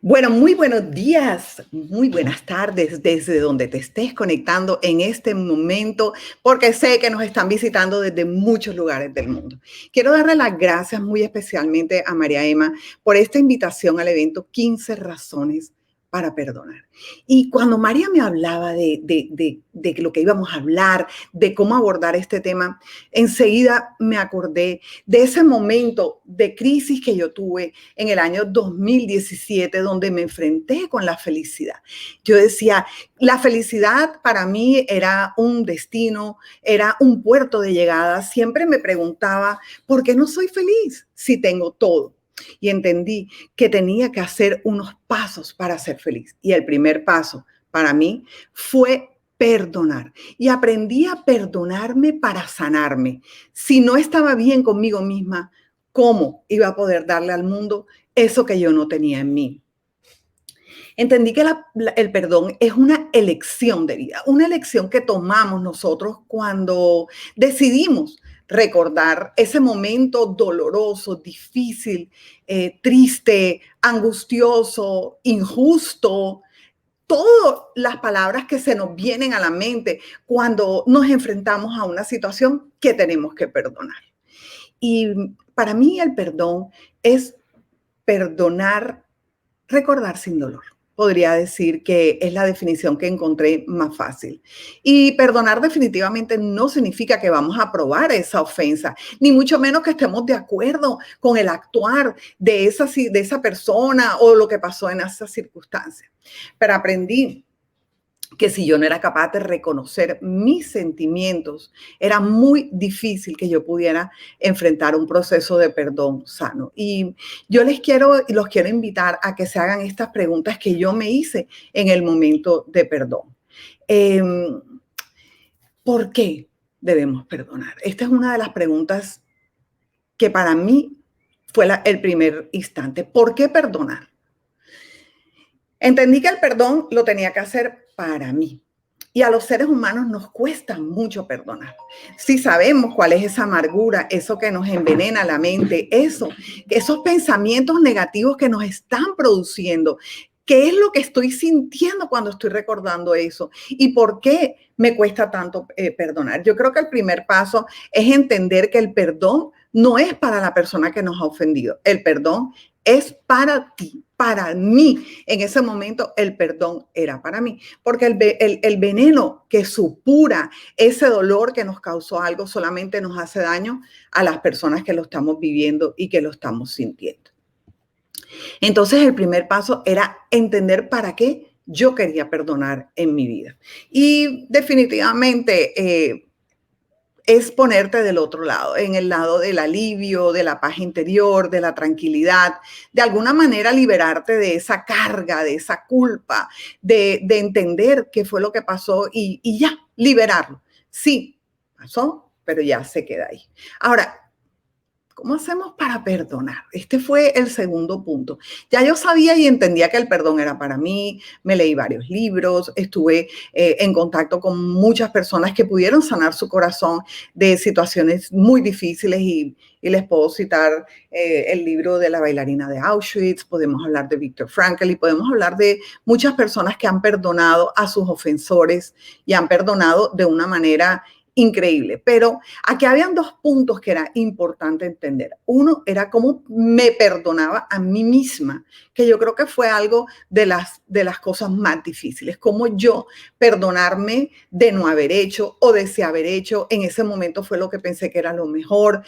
Bueno, muy buenos días, muy buenas tardes desde donde te estés conectando en este momento, porque sé que nos están visitando desde muchos lugares del mundo. Quiero darle las gracias muy especialmente a María Emma por esta invitación al evento 15 razones para perdonar. Y cuando María me hablaba de lo que íbamos a hablar, de cómo abordar este tema, enseguida me acordé de ese momento de crisis que yo tuve en el año 2017, donde me enfrenté con la felicidad. Yo decía, la felicidad para mí era un destino, era un puerto de llegada. Siempre me preguntaba, ¿por qué no soy feliz si tengo todo? Y entendí que tenía que hacer unos pasos para ser feliz. Y el primer paso para mí fue perdonar. Y aprendí a perdonarme para sanarme. Si no estaba bien conmigo misma, ¿cómo iba a poder darle al mundo eso que yo no tenía en mí? Entendí que el perdón es una elección de vida, una elección que tomamos nosotros cuando decidimos recordar ese momento doloroso, difícil, triste, angustioso, injusto, todas las palabras que se nos vienen a la mente cuando nos enfrentamos a una situación que tenemos que perdonar. Y para mí el perdón es perdonar, recordar sin dolor. Podría decir que es la definición que encontré más fácil. Y perdonar definitivamente no significa que vamos a aprobar esa ofensa, ni mucho menos que estemos de acuerdo con el actuar de esa persona o lo que pasó en esa circunstancia. Pero aprendí que si yo no era capaz de reconocer mis sentimientos, era muy difícil que yo pudiera enfrentar un proceso de perdón sano. Y yo los quiero invitar a que se hagan estas preguntas que yo me hice en el momento de perdón. Eh, ¿Por qué debemos perdonar? Esta es una de las preguntas que para mí fue el primer instante. ¿Por qué perdonar? Entendí que el perdón lo tenía que hacer para mí. Y a los seres humanos nos cuesta mucho perdonar. Si sabemos cuál es esa amargura, eso que nos envenena la mente, esos pensamientos negativos que nos están produciendo, ¿qué es lo que estoy sintiendo cuando estoy recordando eso? ¿Y por qué me cuesta tanto perdonar? Yo creo que el primer paso es entender que el perdón no es para la persona que nos ha ofendido. El perdón es para ti, para mí. En ese momento el perdón era para mí, porque el veneno que supura ese dolor que nos causó algo solamente nos hace daño a las personas que lo estamos viviendo y que lo estamos sintiendo. Entonces el primer paso era entender para qué yo quería perdonar en mi vida. Y definitivamente es ponerte del otro lado, en el lado del alivio, de la paz interior, de la tranquilidad, de alguna manera liberarte de esa carga, de esa culpa, de entender qué fue lo que pasó y ya, liberarlo. Sí, pasó, pero ya se queda ahí. Ahora, ¿cómo hacemos para perdonar? Este fue el segundo punto. Ya yo sabía y entendía que el perdón era para mí, me leí varios libros, estuve en contacto con muchas personas que pudieron sanar su corazón de situaciones muy difíciles y les puedo citar el libro de la bailarina de Auschwitz, podemos hablar de Viktor Frankl y podemos hablar de muchas personas que han perdonado a sus ofensores y han perdonado de una manera increíble, pero aquí habían dos puntos que era importante entender. Uno era cómo me perdonaba a mí misma, que yo creo que fue algo de las cosas más difíciles, cómo yo perdonarme de no haber hecho o de si haber hecho, en ese momento fue lo que pensé que era lo mejor,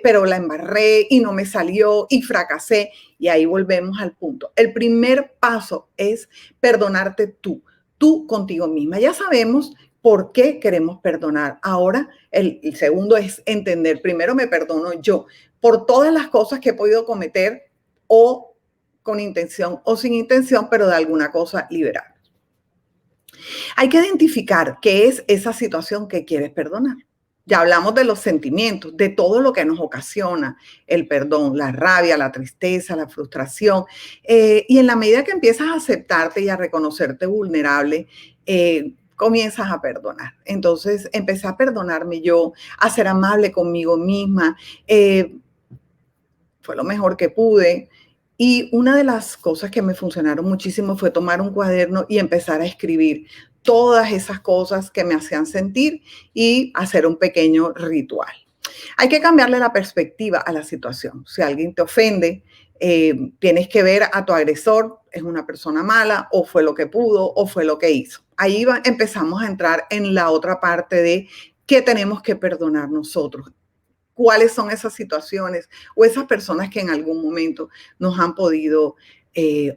pero la embarré y no me salió y fracasé. Y ahí volvemos al punto. El primer paso es perdonarte tú contigo misma. Ya sabemos por qué queremos perdonar. Ahora, el segundo es entender, primero me perdono yo por todas las cosas que he podido cometer o con intención o sin intención, pero de alguna cosa liberar. Hay que identificar qué es esa situación que quieres perdonar. Ya hablamos de los sentimientos, de todo lo que nos ocasiona el perdón, la rabia, la tristeza, la frustración. Y en la medida que empiezas a aceptarte y a reconocerte vulnerable, comienzas a perdonar. Entonces, empecé a perdonarme yo, a ser amable conmigo misma. Fue lo mejor que pude. Y una de las cosas que me funcionaron muchísimo fue tomar un cuaderno y empezar a escribir todas esas cosas que me hacían sentir y hacer un pequeño ritual. Hay que cambiarle la perspectiva a la situación. Si alguien te ofende, tienes que ver a tu agresor, es una persona mala, o fue lo que pudo, o fue lo que hizo. Ahí empezamos a entrar en la otra parte de qué tenemos que perdonar nosotros. ¿Cuáles son esas situaciones o esas personas que en algún momento nos han podido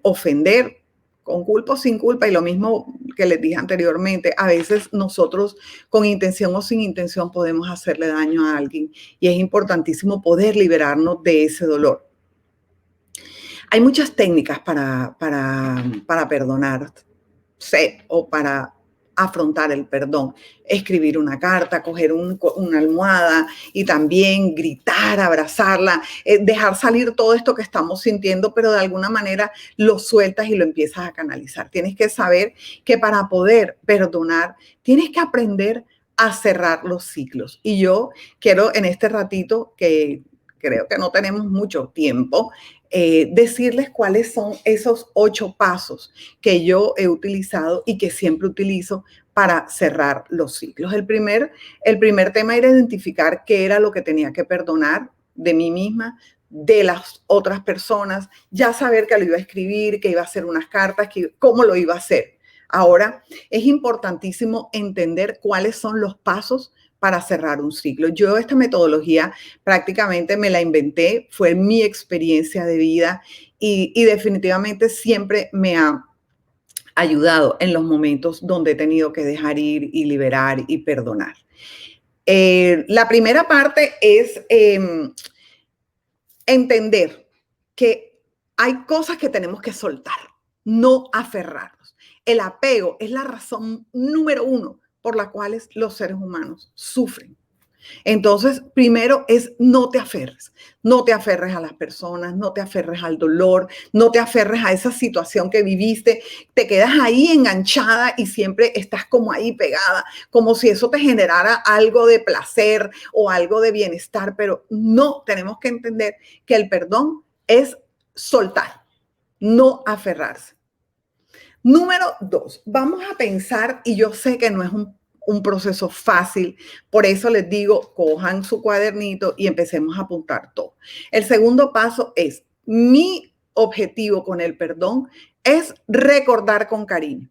ofender con culpa o sin culpa? Y lo mismo que les dije anteriormente, a veces nosotros con intención o sin intención podemos hacerle daño a alguien y es importantísimo poder liberarnos de ese dolor. Hay muchas técnicas para perdonar, o para afrontar el perdón. Escribir una carta, coger una almohada y también gritar, abrazarla, dejar salir todo esto que estamos sintiendo, pero de alguna manera lo sueltas y lo empiezas a canalizar. Tienes que saber que para poder perdonar, tienes que aprender a cerrar los ciclos. Y yo quiero en este ratito, que creo que no tenemos mucho tiempo, decirles cuáles son esos 8 pasos que yo he utilizado y que siempre utilizo para cerrar los ciclos. El primer tema era identificar qué era lo que tenía que perdonar de mí misma, de las otras personas, ya saber que lo iba a escribir, que iba a hacer unas cartas, cómo lo iba a hacer. Ahora, es importantísimo entender cuáles son los pasos para cerrar un ciclo. Yo esta metodología prácticamente me la inventé, fue mi experiencia de vida y definitivamente siempre me ha ayudado en los momentos donde he tenido que dejar ir y liberar y perdonar. La primera parte es entender que hay cosas que tenemos que soltar, no aferrarnos. El apego es la razón número 1 por la cual los seres humanos sufren. Entonces, primero es no te aferres a las personas, no te aferres al dolor, no te aferres a esa situación que viviste, te quedas ahí enganchada y siempre estás como ahí pegada, como si eso te generara algo de placer o algo de bienestar, pero no, tenemos que entender que el perdón es soltar, no aferrarse. Número 2, vamos a pensar, y yo sé que no es un proceso fácil, por eso les digo, cojan su cuadernito y empecemos a apuntar todo. El segundo paso es, mi objetivo con el perdón es recordar con cariño.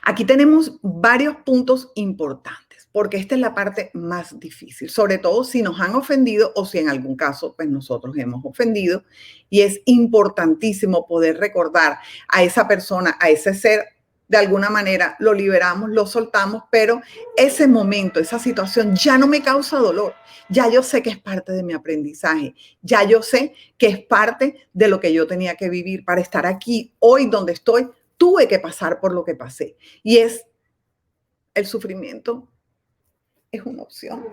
Aquí tenemos varios puntos importantes, porque esta es la parte más difícil, sobre todo si nos han ofendido o si en algún caso pues nosotros hemos ofendido, y es importantísimo poder recordar a esa persona, a ese ser. De alguna manera lo liberamos, lo soltamos, pero ese momento, esa situación ya no me causa dolor. Ya yo sé que es parte de mi aprendizaje. Ya yo sé que es parte de lo que yo tenía que vivir para estar aquí hoy donde estoy. Tuve que pasar por lo que pasé. Y es el sufrimiento, es una opción.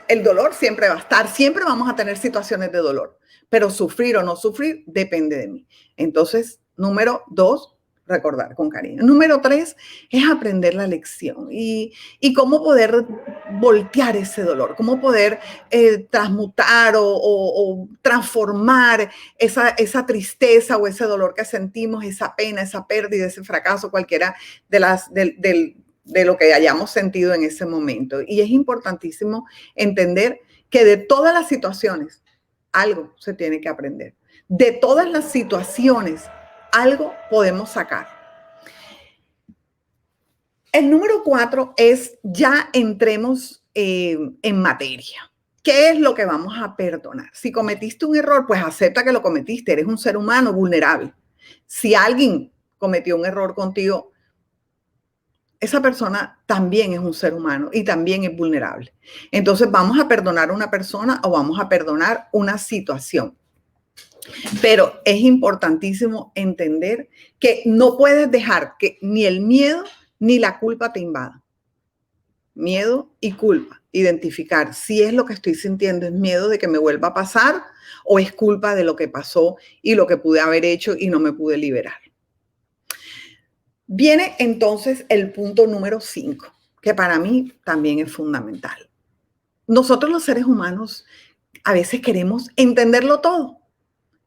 El dolor siempre va a estar, siempre vamos a tener situaciones de dolor, pero sufrir o no sufrir depende de mí. Entonces, número 2, recordar con cariño. Número 3 es aprender la lección y cómo poder voltear ese dolor, cómo poder transmutar o transformar esa tristeza o ese dolor que sentimos, esa pena, esa pérdida, ese fracaso, cualquiera de lo que hayamos sentido en ese momento. Y es importantísimo entender que de todas las situaciones, algo se tiene que aprender. De todas las situaciones, algo podemos sacar. El número 4 es ya entremos en materia. ¿Qué es lo que vamos a perdonar? Si cometiste un error, pues acepta que lo cometiste. Eres un ser humano vulnerable. Si alguien cometió un error contigo, esa persona también es un ser humano y también es vulnerable. Entonces, ¿vamos a perdonar a una persona o vamos a perdonar una situación? Pero es importantísimo entender que no puedes dejar que ni el miedo ni la culpa te invadan. Miedo y culpa. Identificar si es lo que estoy sintiendo, es miedo de que me vuelva a pasar o es culpa de lo que pasó y lo que pude haber hecho y no me pude liberar. Viene entonces el punto número 5, que para mí también es fundamental. Nosotros los seres humanos a veces queremos entenderlo todo.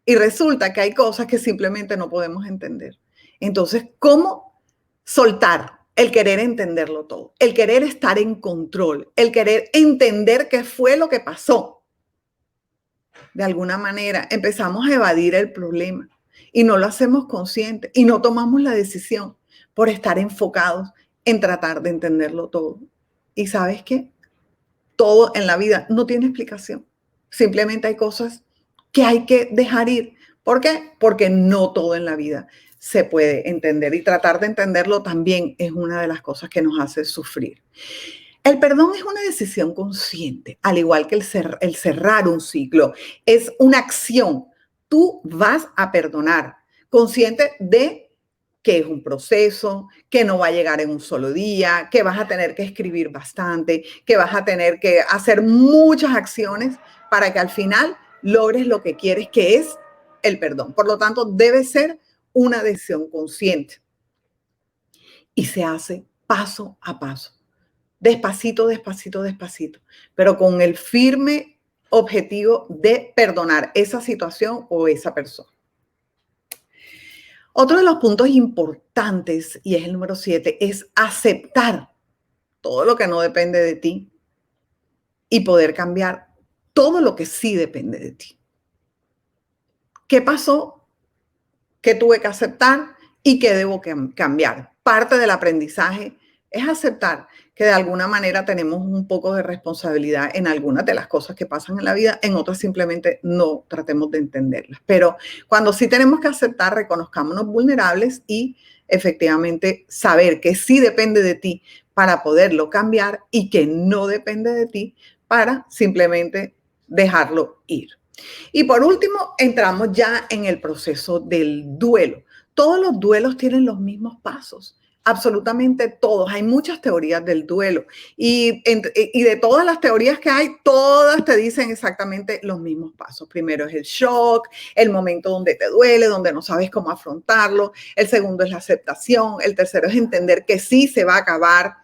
Y resulta que hay cosas que simplemente no podemos entender. Entonces, ¿cómo soltar el querer entenderlo todo? El querer estar en control, el querer entender qué fue lo que pasó. De alguna manera empezamos a evadir el problema y no lo hacemos consciente y no tomamos la decisión por estar enfocados en tratar de entenderlo todo. ¿Y sabes qué? Todo en la vida no tiene explicación. Simplemente hay cosas que hay que dejar ir. ¿Por qué? Porque no todo en la vida se puede entender y tratar de entenderlo también es una de las cosas que nos hace sufrir. El perdón es una decisión consciente, al igual que el cerrar un ciclo. Es una acción. Tú vas a perdonar, consciente de que es un proceso, que no va a llegar en un solo día, que vas a tener que escribir bastante, que vas a tener que hacer muchas acciones para que al final logres lo que quieres, que es el perdón. Por lo tanto, debe ser una decisión consciente y se hace paso a paso, despacito, despacito, despacito, pero con el firme objetivo de perdonar esa situación o esa persona. Otro de los puntos importantes, y es el número 7, es aceptar todo lo que no depende de ti y poder cambiar todo lo que sí depende de ti. ¿Qué pasó? ¿Qué tuve que aceptar y qué debo cambiar? Parte del aprendizaje es aceptar que de alguna manera tenemos un poco de responsabilidad en algunas de las cosas que pasan en la vida, en otras simplemente no tratemos de entenderlas. Pero cuando sí tenemos que aceptar, reconozcámonos vulnerables y efectivamente saber que sí depende de ti para poderlo cambiar y que no depende de ti para simplemente dejarlo ir. Y por último, entramos ya en el proceso del duelo. Todos los duelos tienen los mismos pasos, absolutamente todos. Hay muchas teorías del duelo y de todas las teorías que hay, todas te dicen exactamente los mismos pasos. Primero es el shock, el momento donde te duele, donde no sabes cómo afrontarlo. El segundo es la aceptación. El tercero es entender que sí se va a acabar.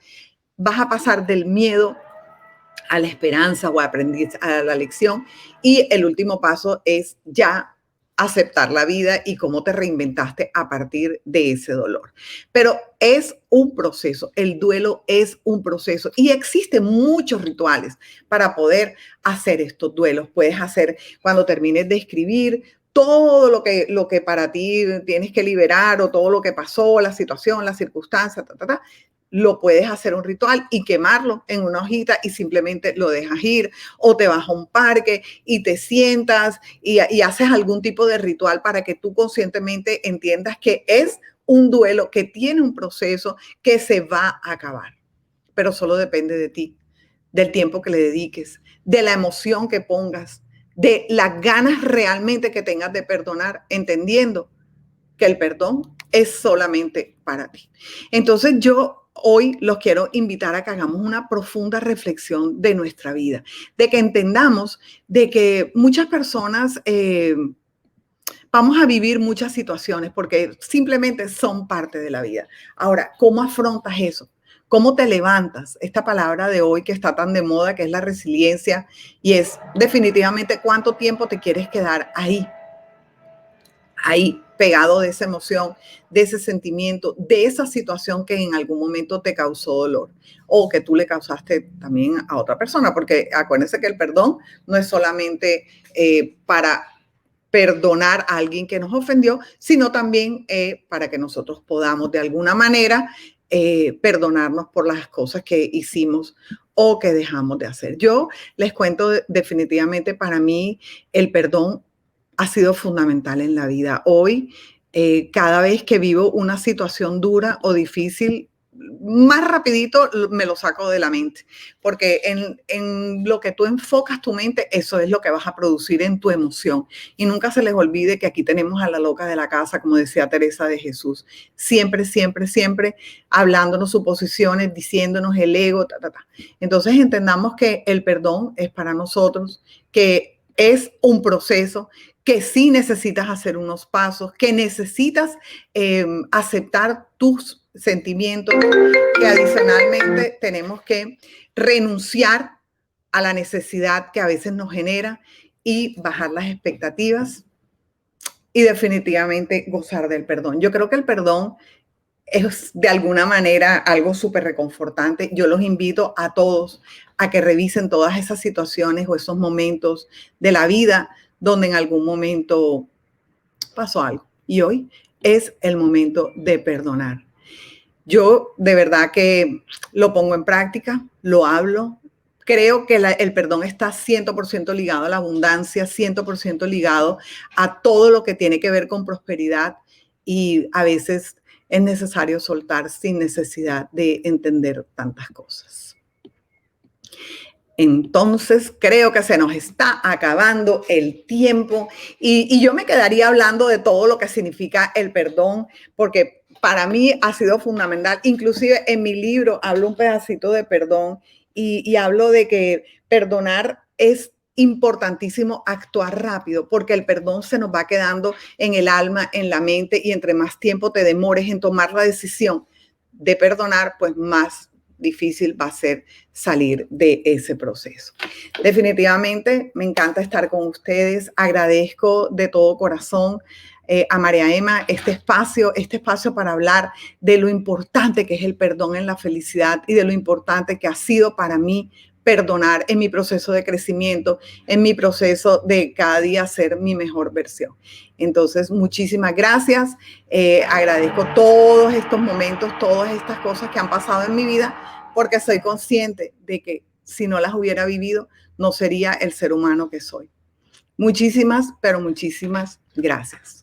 Vas a pasar del miedo a la esperanza o a la lección. Y el último paso es ya aceptar la vida y cómo te reinventaste a partir de ese dolor. Pero es un proceso, el duelo es un proceso y existen muchos rituales para poder hacer estos duelos. Puedes hacer cuando termines de escribir todo lo que para ti tienes que liberar o todo lo que pasó, la situación, la circunstancia, lo puedes hacer un ritual y quemarlo en una hojita y simplemente lo dejas ir, o te vas a un parque y te sientas y haces algún tipo de ritual para que tú conscientemente entiendas que es un duelo, que tiene un proceso, que se va a acabar, pero solo depende de ti, del tiempo que le dediques, de la emoción que pongas, de las ganas realmente que tengas de perdonar, entendiendo que el perdón es solamente para ti. Entonces yo hoy los quiero invitar a que hagamos una profunda reflexión de nuestra vida, de que entendamos de que muchas personas vamos a vivir muchas situaciones porque simplemente son parte de la vida. Ahora, ¿cómo afrontas eso? ¿Cómo te levantas? Esta palabra de hoy que está tan de moda, que es la resiliencia, y es definitivamente cuánto tiempo te quieres quedar ahí pegado de esa emoción, de ese sentimiento, de esa situación que en algún momento te causó dolor o que tú le causaste también a otra persona, porque acuérdense que el perdón no es solamente para perdonar a alguien que nos ofendió, sino también para que nosotros podamos de alguna manera perdonarnos por las cosas que hicimos o que dejamos de hacer. Yo les cuento definitivamente para mí el perdón ha sido fundamental en la vida. Hoy, cada vez que vivo una situación dura o difícil, más rapidito me lo saco de la mente, porque en lo que tú enfocas tu mente, eso es lo que vas a producir en tu emoción. Y nunca se les olvide que aquí tenemos a la loca de la casa, como decía Teresa de Jesús, siempre, siempre, siempre hablándonos suposiciones, diciéndonos el ego, ta, ta, ta. Entonces entendamos que el perdón es para nosotros, que es un proceso, que sí necesitas hacer unos pasos, que necesitas aceptar tus sentimientos, que adicionalmente tenemos que renunciar a la necesidad que a veces nos genera y bajar las expectativas y definitivamente gozar del perdón. Yo creo que el perdón es de alguna manera algo súper reconfortante. Yo los invito a todos a que revisen todas esas situaciones o esos momentos de la vida donde en algún momento pasó algo. Y hoy es el momento de perdonar. Yo de verdad que lo pongo en práctica, lo hablo. Creo que el perdón está 100% ligado a la abundancia, 100% ligado a todo lo que tiene que ver con prosperidad y a veces es necesario soltar sin necesidad de entender tantas cosas. Entonces, creo que se nos está acabando el tiempo y yo me quedaría hablando de todo lo que significa el perdón, porque para mí ha sido fundamental. Inclusive en mi libro hablo un pedacito de perdón y hablo de que perdonar es importantísimo actuar rápido, porque el perdón se nos va quedando en el alma, en la mente, y entre más tiempo te demores en tomar la decisión de perdonar, pues más difícil va a ser salir de ese proceso. Definitivamente me encanta estar con ustedes. Agradezco de todo corazón a María Emma este espacio para hablar de lo importante que es el perdón en la felicidad y de lo importante que ha sido para mí perdonar en mi proceso de crecimiento, en mi proceso de cada día ser mi mejor versión. Entonces, muchísimas gracias. Agradezco todos estos momentos, todas estas cosas que han pasado en mi vida, porque soy consciente de que si no las hubiera vivido, no sería el ser humano que soy. Muchísimas, pero muchísimas gracias.